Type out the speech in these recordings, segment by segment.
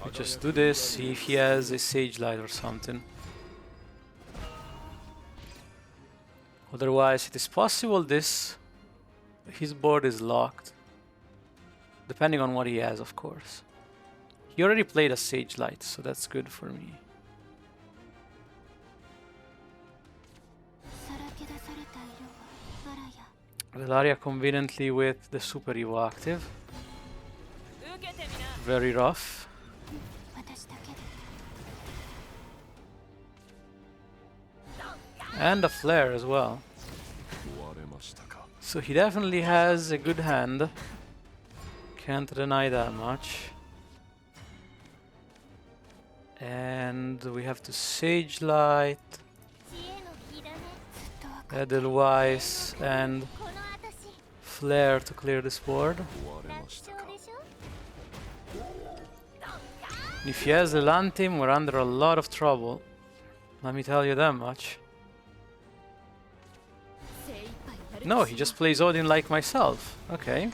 We just do this, see if he has a Sage Light or something. Otherwise, it is possible his board is locked. Depending on what he has, of course. He already played a Sage Light, so that's good for me. Velaria conveniently with the Super Evo active. Very rough. And a flare as well. So he definitely has a good hand. Can't deny that much. And we have to Sage Light, Edelweiss, and Flare to clear this board. If he has the Lantim, we're under a lot of trouble. Let me tell you that much. No, he just plays Odin like myself. Okay.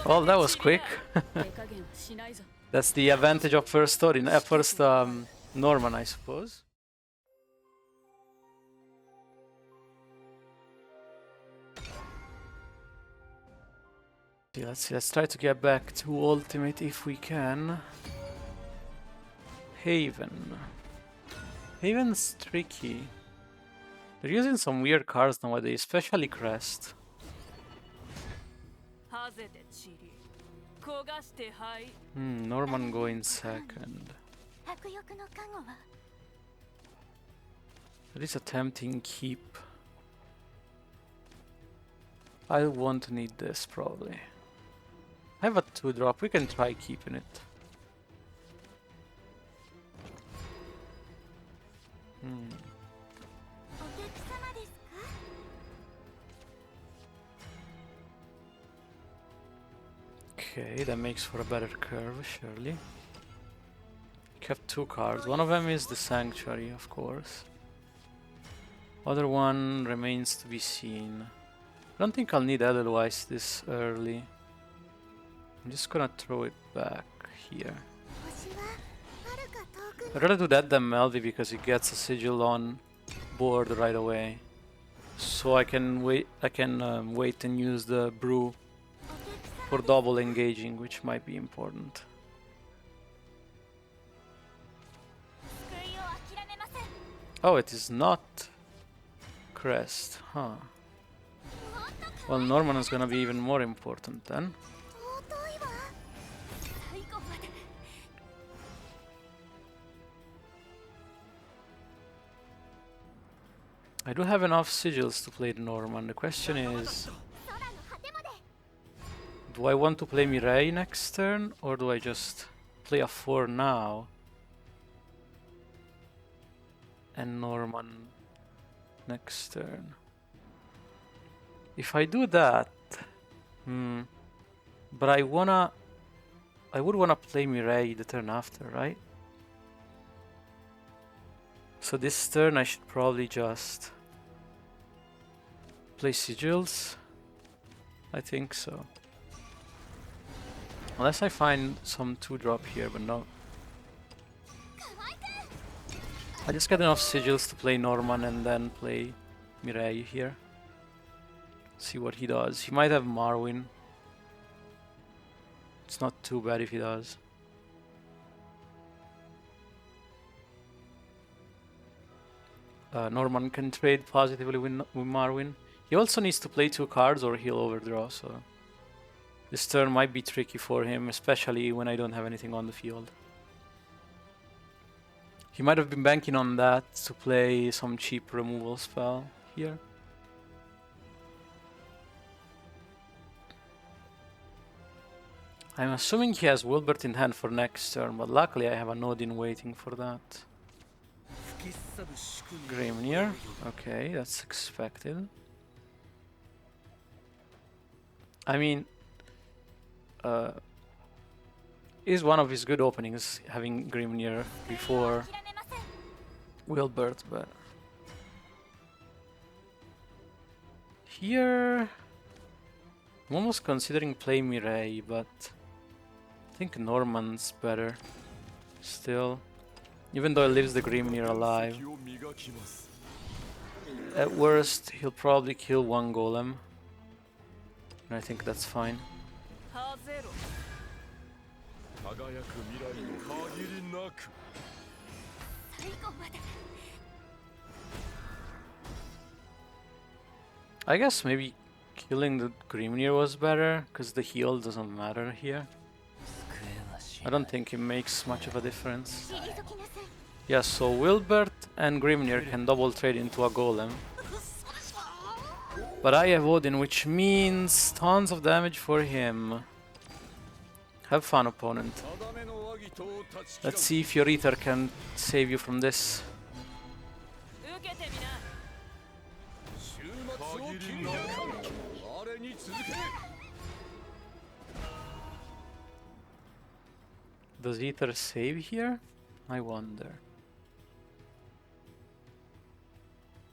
Well, that was quick. That's the advantage of first Odin, first Norman, I suppose. Let's try to get back to Ultimate if we can. Haven. Haven's tricky. They're using some weird cards nowadays, especially Crest. Norman going second. That is a tempting keep. I won't need this probably. I have a 2-drop, we can try keeping it. Okay, that makes for a better curve, surely. You have 2 cards. One of them is the Sanctuary, of course. Other one remains to be seen. I don't think I'll need Edelweiss this early. I'm just gonna throw it back here. I'd rather do that than Melvi because it gets a sigil on board right away. So I can wait. Wait and use the brew for double engaging, which might be important. Oh, it is not Crest, huh? Well, Norman is gonna be even more important then. I do have enough sigils to play the Norman. The question is, do I want to play Mireille next turn, or do I just play a 4 now and Norman next turn? If I do that, but I would wanna play Mireille the turn after, right? So this turn I should probably just play sigils. I think so. Unless I find some 2-drop here, but no. I just get enough sigils to play Norman and then play Mireille here. See what he does. He might have Marwyn. It's not too bad if he does. Norman can trade positively with Marwyn. He also needs to play 2 cards or he'll overdraw, so this turn might be tricky for him, especially when I don't have anything on the field. He might have been banking on that to play some cheap removal spell here. I'm assuming he has Wilbert in hand for next turn, but luckily I have an Odin waiting for that. Grimnir, okay, that's expected. I mean, is one of his good openings having Grimnir before Wilbert, but Here, I'm almost considering playing Mireille, but I think Norman's better still. Even though he leaves the Grimnir alive. At worst, he'll probably kill one golem. And I think that's fine. I guess maybe killing the Grimnir was better, because the heal doesn't matter here. I don't think it makes much of a difference. Yeah, so Wilbert and Grimnir can double trade into a golem. But I have Odin, which means tons of damage for him. Have fun, opponent. Let's see if your Ether can save you from this. Does Ether save here? I wonder.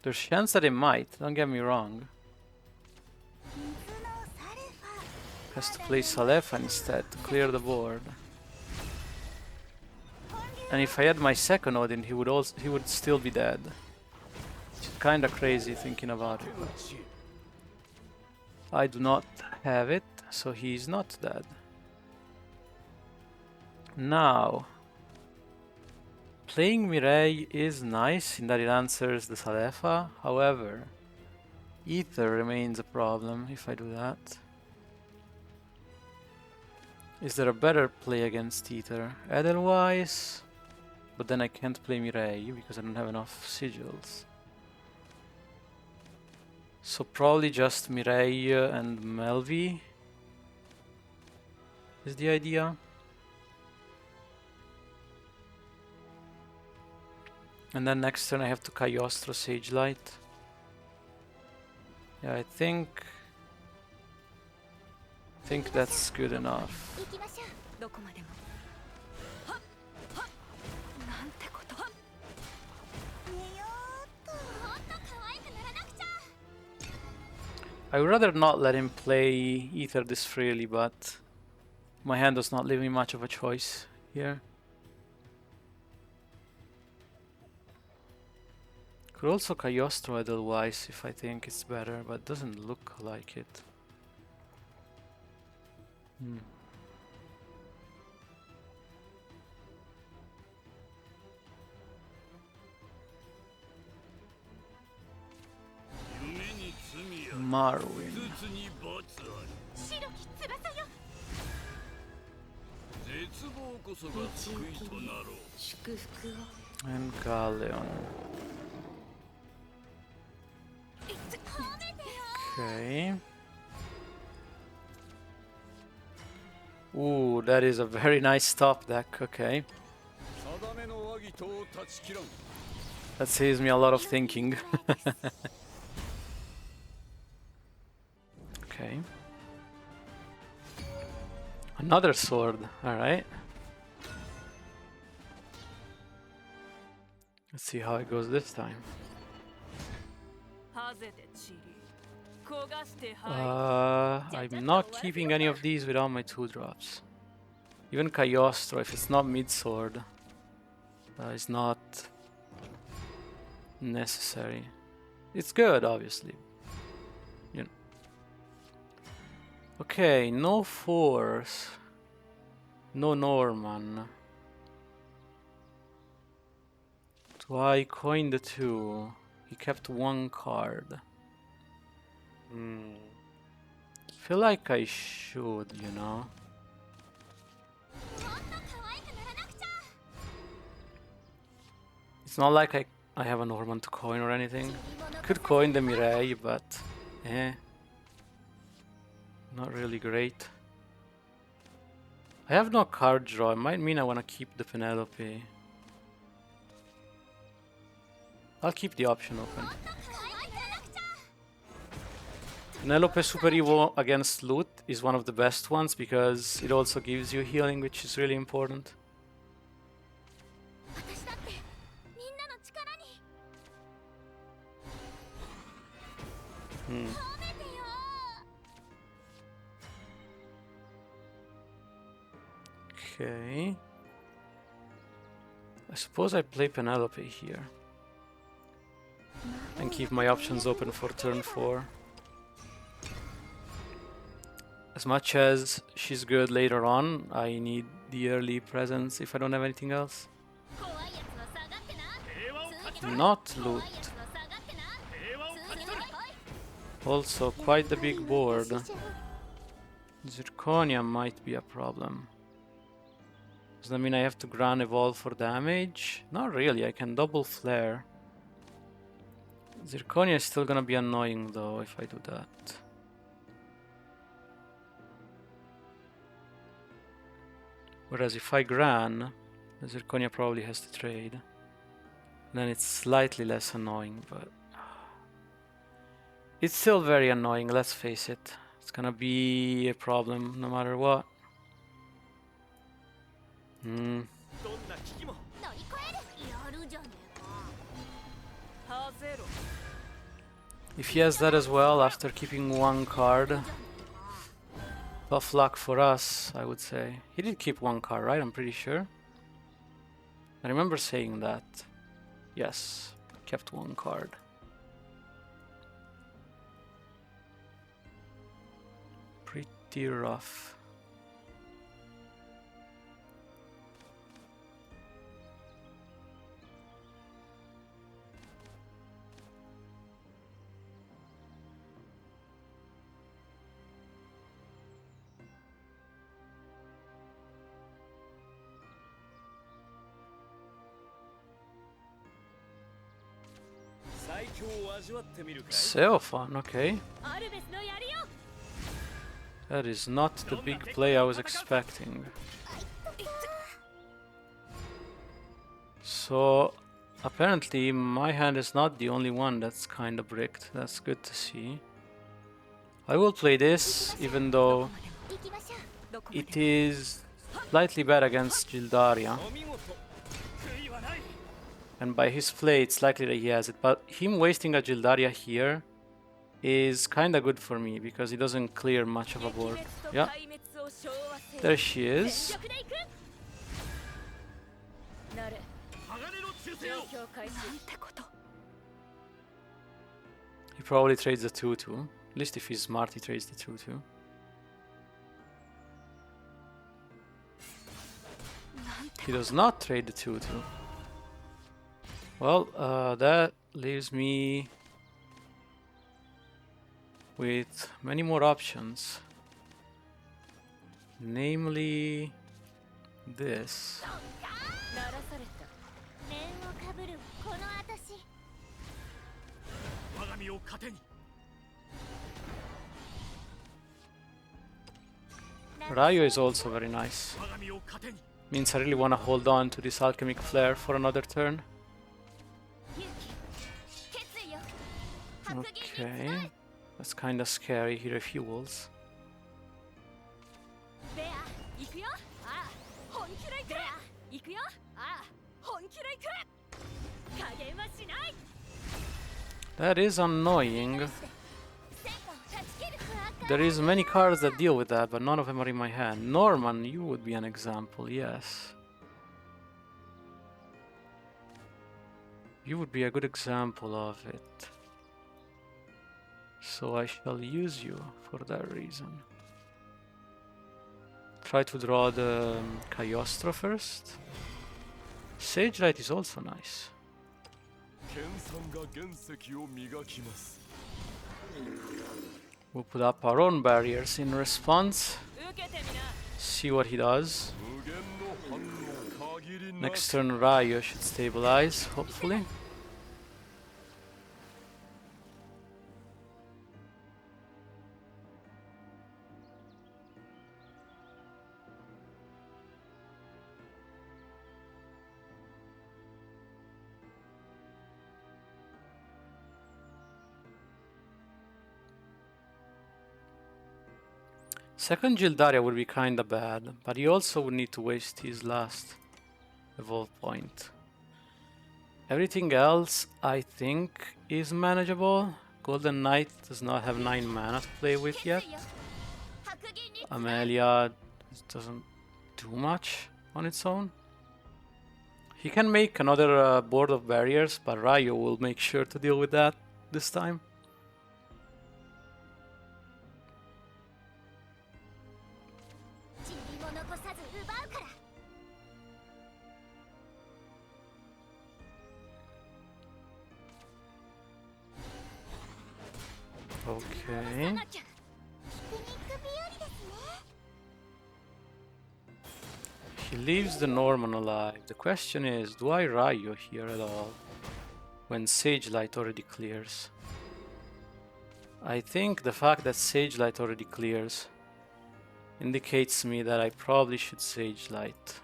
There's a chance that it might, don't get me wrong. Has to play Salefa instead to clear the board. And if I had my second Odin, he would still be dead. It's kinda crazy thinking about it. I do not have it, so he's not dead. Now, playing Mireille is nice in that it answers the Salefa. However, Ether remains a problem if I do that. Is there a better play against Ether? Edelweiss, but then I can't play Mireille because I don't have enough sigils. So probably just Mireille and Melvi is the idea. And then next turn I have to Cagliostro Sagelight. Yeah, I think that's good enough. I would rather not let him play Ether this freely, but my hand does not leave me much of a choice here. Could also Cagliostro Edelweiss if I think it's better, but it doesn't look like it. Marwin. And Galleon. Okay. Ooh, that is a very nice top deck, okay. That saves me a lot of thinking. Okay. Another sword, alright. Let's see how it goes this time. I'm not keeping any of these without my 2-drops. Even Cagliostro, if it's not mid-sword, is not necessary. It's good, obviously. You know. Okay, no force. No Norman. Do I coin the 2? He kept 1 card. Feel like I should, you know. It's not like I have a Norman to coin or anything. Could coin the Mireille, but not really great. I have no card draw. It might mean I want to keep the Penelope. I'll keep the option open. Penelope Super Evo against loot is one of the best ones because it also gives you healing, which is really important. Okay. I suppose I play Penelope here. And keep my options open for turn 4. As much as she's good later on, I need the early presence if I don't have anything else. Not loot. Also, quite the big board. Zirconia might be a problem. Does that mean I have to Gran Evolve for damage? Not really, I can double flare. Zirconia is still gonna be annoying though if I do that. Whereas if I Gran, Zirconia probably has to trade. Then it's slightly less annoying, but it's still very annoying, let's face it. It's gonna be a problem no matter what. If he has that as well after keeping 1 card, tough luck for us, I would say. He did keep 1 card, right? I'm pretty sure. I remember saying that. Yes, kept 1 card. Pretty rough. So fun, okay. That is not the big play I was expecting. So, apparently my hand is not the only one that's kinda bricked. That's good to see. I will play this, even though it is slightly bad against Gildaria. And by his play, it's likely that he has it. But him wasting a Gildaria here is kinda good for me, because he doesn't clear much of a board. Yeah. There she is. He probably trades the 2-2. At least if he's smart, he trades the 2-2. He does not trade the 2-2. Well, that leaves me with many more options. Namely, this. Ryo is also very nice. Means I really want to hold on to this Alchemic Flare for another turn. Okay, that's kind of scary. He refuels. That is annoying. There is many cards that deal with that, but none of them are in my hand. Norman, you would be an example, yes. You would be a good example of it. So I shall use you for that reason. Try to draw the Cagliostro first. Sage Light is also nice. We'll put up our own barriers in response. See what he does. Next turn Ryo should stabilize, hopefully. Second Gildaria would be kinda bad, but he also would need to waste his last evolve point. Everything else, I think, is manageable. Golden Knight does not have 9 mana to play with yet. Amelia doesn't do much on its own. He can make another board of barriers, but Ryo will make sure to deal with that this time. Okay. He leaves the Norman alive. The question is, do I Ryo here at all when Sage Light already clears? I think the fact that Sage Light already clears indicates me that I probably should Sage Light.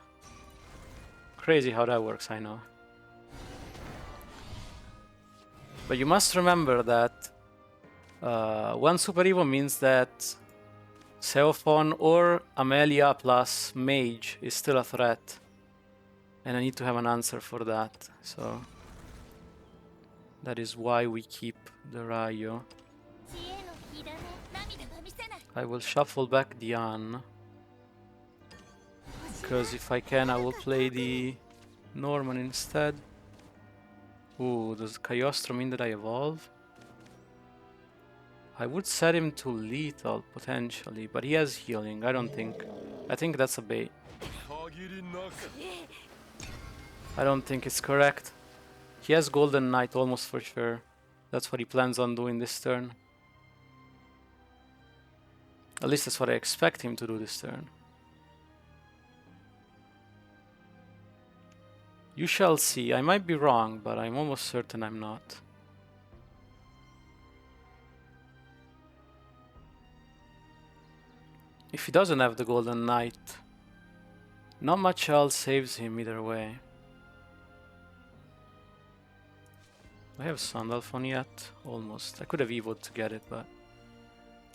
Crazy how that works, I know. But you must remember that one Super Evo means that Seophon or Amelia plus Mage is still a threat. And I need to have an answer for that. So that is why we keep the Ryo. I will shuffle back Diane. Because if I can, I will play the Norman instead. Ooh, does Kyostro mean that I evolve? I would set him to lethal, potentially, but he has healing, I don't think. I think that's a bait. I don't think it's correct. He has Golden Knight almost for sure. That's what he plans on doing this turn. At least that's what I expect him to do this turn. You shall see. I might be wrong, but I'm almost certain I'm not. If he doesn't have the Golden Knight, not much else saves him either way. Do I have Sandalphon yet? Almost. I could have Evoed to get it, but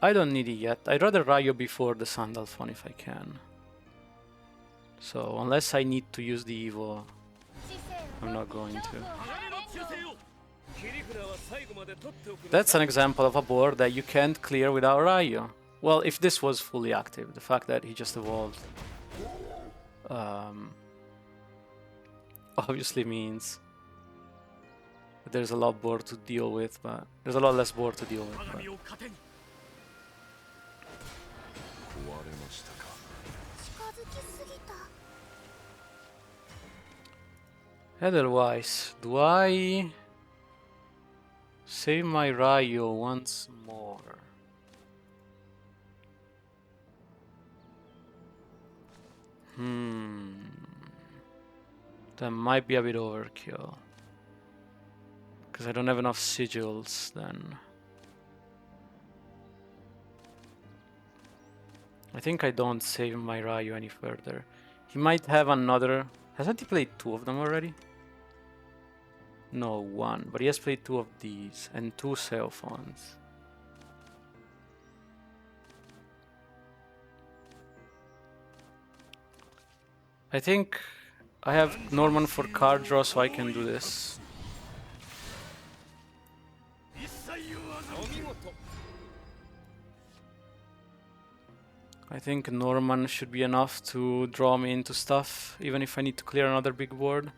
I don't need it yet. I'd rather Ryo before the Sandalphon if I can. So unless I need to use the Evo, I'm not going to. That's an example of a board that you can't clear without Ryo. Well, if this was fully active, the fact that he just evolved obviously means that there's a lot board to deal with, but there's a lot less board to deal with. But otherwise, do I save my Ryo once more? That might be a bit overkill. Because I don't have enough sigils then. I think I don't save my Ryo any further. He might have another... Hasn't he played two of them already? No, one. But he has played two of these and two Seophons. I think I have Norman for card draw, so I can do this. I think Norman should be enough to draw me into stuff, even if I need to clear another big board.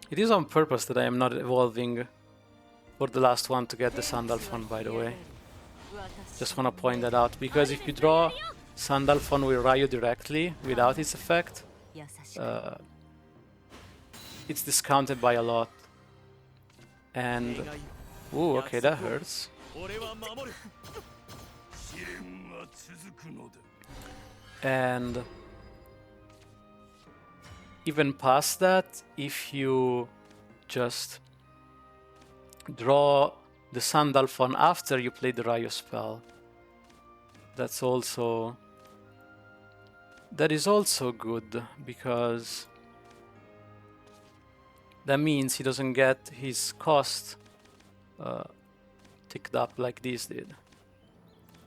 It is on purpose that I am not evolving for the last one to get the Sandalphon, by the way. Just want to point that out, because if you draw Sandalphon with Ryo directly, without its effect, it's discounted by a lot. And... ooh, okay, that hurts. And... even past that, if you just draw the Sandalphon after you play the Ryo spell, that's also... that is also good, because that means he doesn't get his cost ticked up like this did.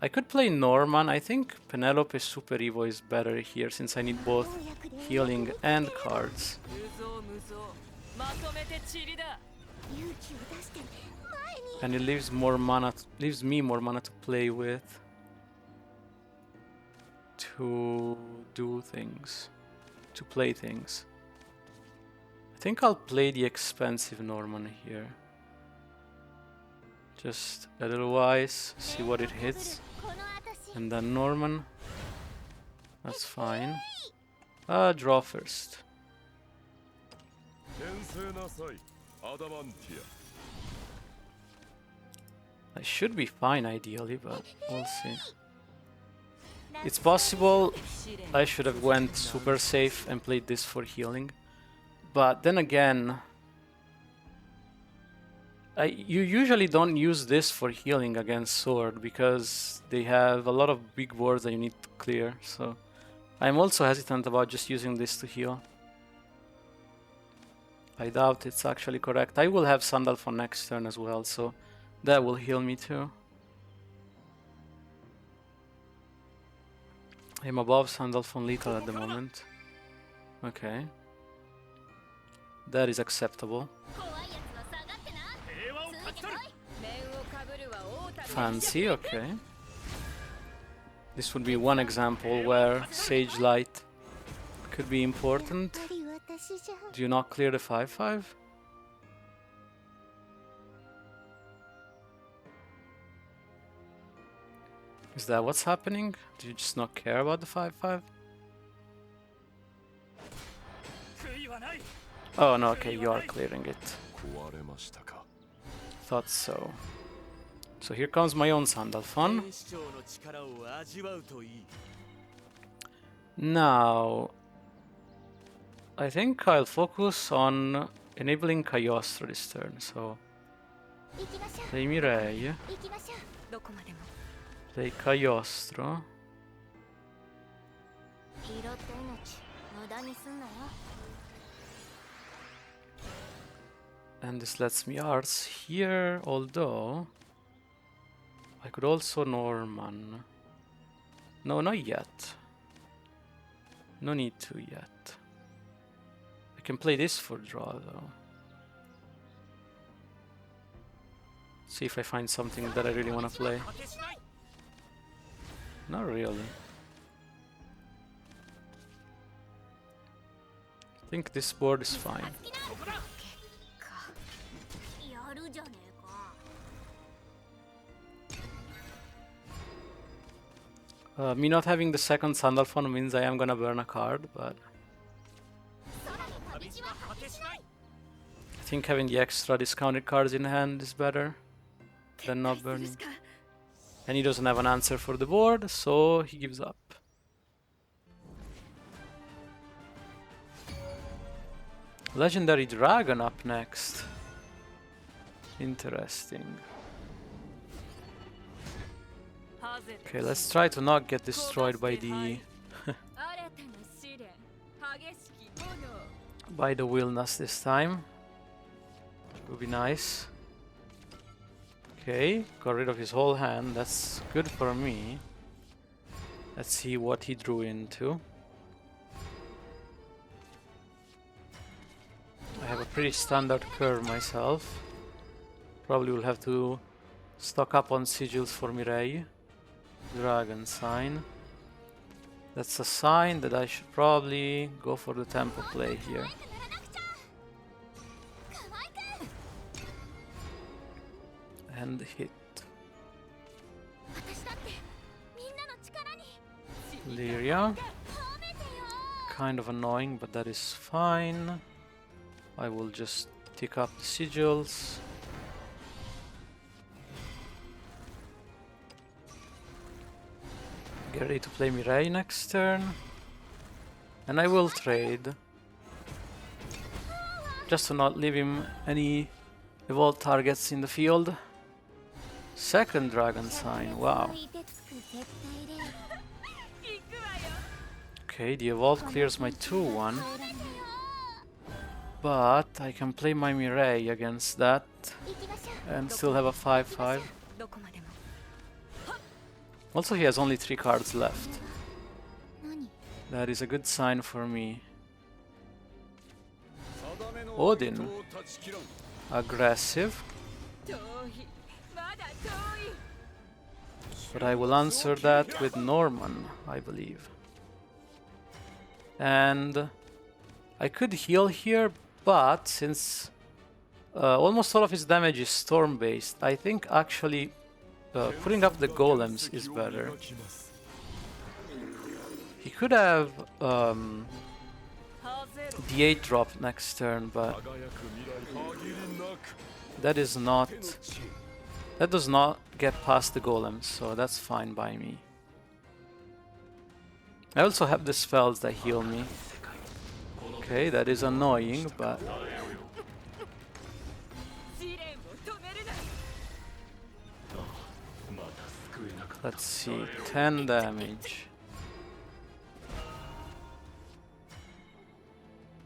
I could play Norman. I think Penelope Super Evo is better here, since I need both healing and cards. And it leaves more mana, leaves me more mana to play with, to do things, to play things. I think I'll play the expensive Norman here. Just a little wise, see what it hits. And then Norman. That's fine. Draw first. I should be fine ideally, but we'll see. It's possible I should have went super safe and played this for healing. But then again, you usually don't use this for healing against Sword because they have a lot of big boards that you need to clear. So I'm also hesitant about just using this to heal. I doubt it's actually correct. I will have Sandalphon next turn as well, so that will heal me too. I'm above Sandalphon lethal at the moment. Okay. That is acceptable. Fancy, okay. This would be one example where Sage Light could be important. Do you not clear the 5/5? Is that what's happening? Do you just not care about the 5/5? Oh no, okay, you are clearing it. Thought so. So here comes my own Sandalphon. Now, I think I'll focus on enabling Cagliostro this turn. So, play Mireille, play Cagliostro. And this lets me arts here, although I could also Norman. No, not yet. No need to yet. I can play this for draw though. See if I find something that I really want to play. Not really. I think this board is fine. Me not having the second Sandalphon means I am gonna burn a card, but I think having the extra discounted cards in hand is better than not burning. And he doesn't have an answer for the board, so he gives up. Legendary Dragon up next. Interesting. Okay, let's try to not get destroyed by the by the Wilnas this time. Would be nice. Okay, got rid of his whole hand. That's good for me. Let's see what he drew into. I have a pretty standard curve myself. Probably will have to stock up on sigils for Mireille. Dragon sign. That's a sign that I should probably go for the tempo play here. And hit. Lyria. Kind of annoying, but that is fine. I will just tick up the sigils. Get ready to play Mireille next turn. And I will trade. Just to not leave him any evolved targets in the field. Second dragon sign, wow. Okay, the evolved clears my 2/1. But I can play my Mireille against that and still have a 5/5. Also, he has only 3 cards left. That is a good sign for me. Odin. Aggressive. But I will answer that with Norman, I believe. And I could heal here, but since almost all of his damage is storm-based, I think actually putting up the golems is better. He could have D8 drop next turn, but that does not get past the golems, so that's fine by me. I also have the spells that heal me. Okay, that is annoying, but let's see, 10 damage.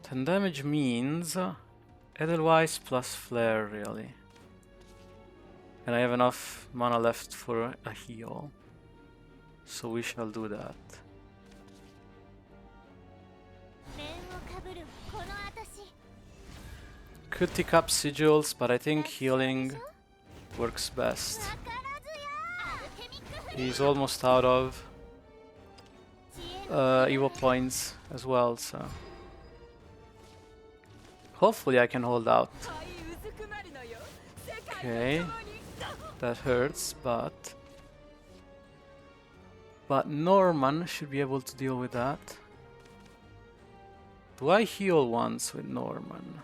10 damage means Edelweiss plus Flare, really. And I have enough mana left for a heal. So we shall do that. Could take up sigils, but I think healing works best. He's almost out of evil points as well, so hopefully I can hold out. Okay, that hurts, but Norman should be able to deal with that. Do I heal once with Norman?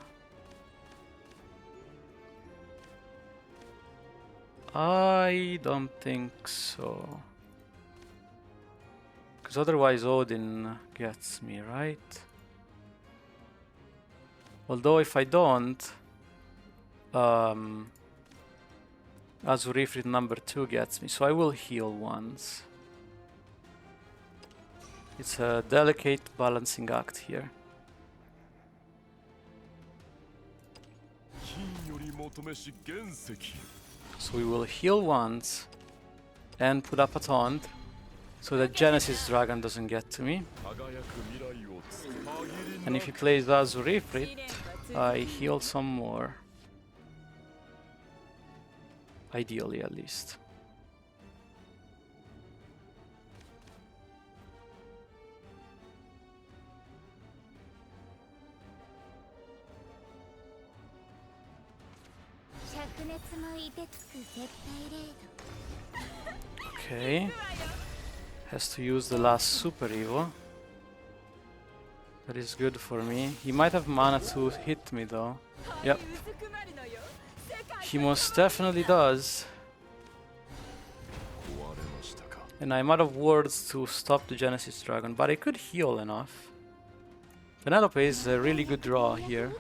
I don't think so. Because otherwise Odin gets me, right? Although if I don't, Azurifrit number 2 gets me, so I will heal once. It's a delicate balancing act here. So we will heal once and put up a taunt so that Genesis Dragon doesn't get to me. And if he plays Azurifrit, I heal some more. Ideally, at least. Okay. Has to use the last Super Evo. That is good for me. He might have mana to hit me though. Yep. He most definitely does. And I'm out of words to stop the Genesis Dragon, but I could heal enough. Penelope is a really good draw here.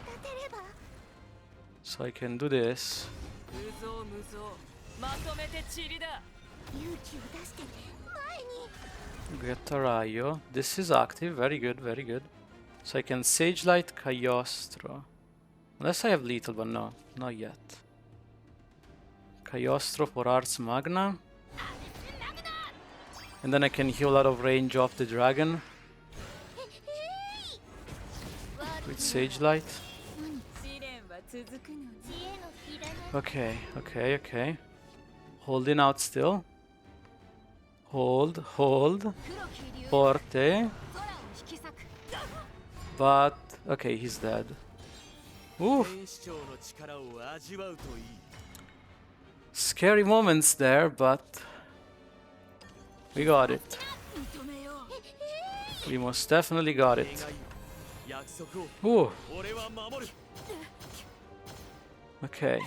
So I can do this. Get a Rayo. This is active. Very good, very good. So I can Sage Light Cagliostro. Unless I have lethal, but no, not yet. Cagliostro for Ars Magna. And then I can heal out of range off the dragon. With Sage Light. Okay, okay, okay. Holding out still. Hold, hold. Forte. But, okay, he's dead. Ooh. Scary moments there, but we got it. We most definitely got it. Ooh. Okay.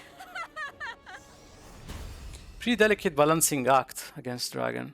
Pretty delicate balancing act against dragon.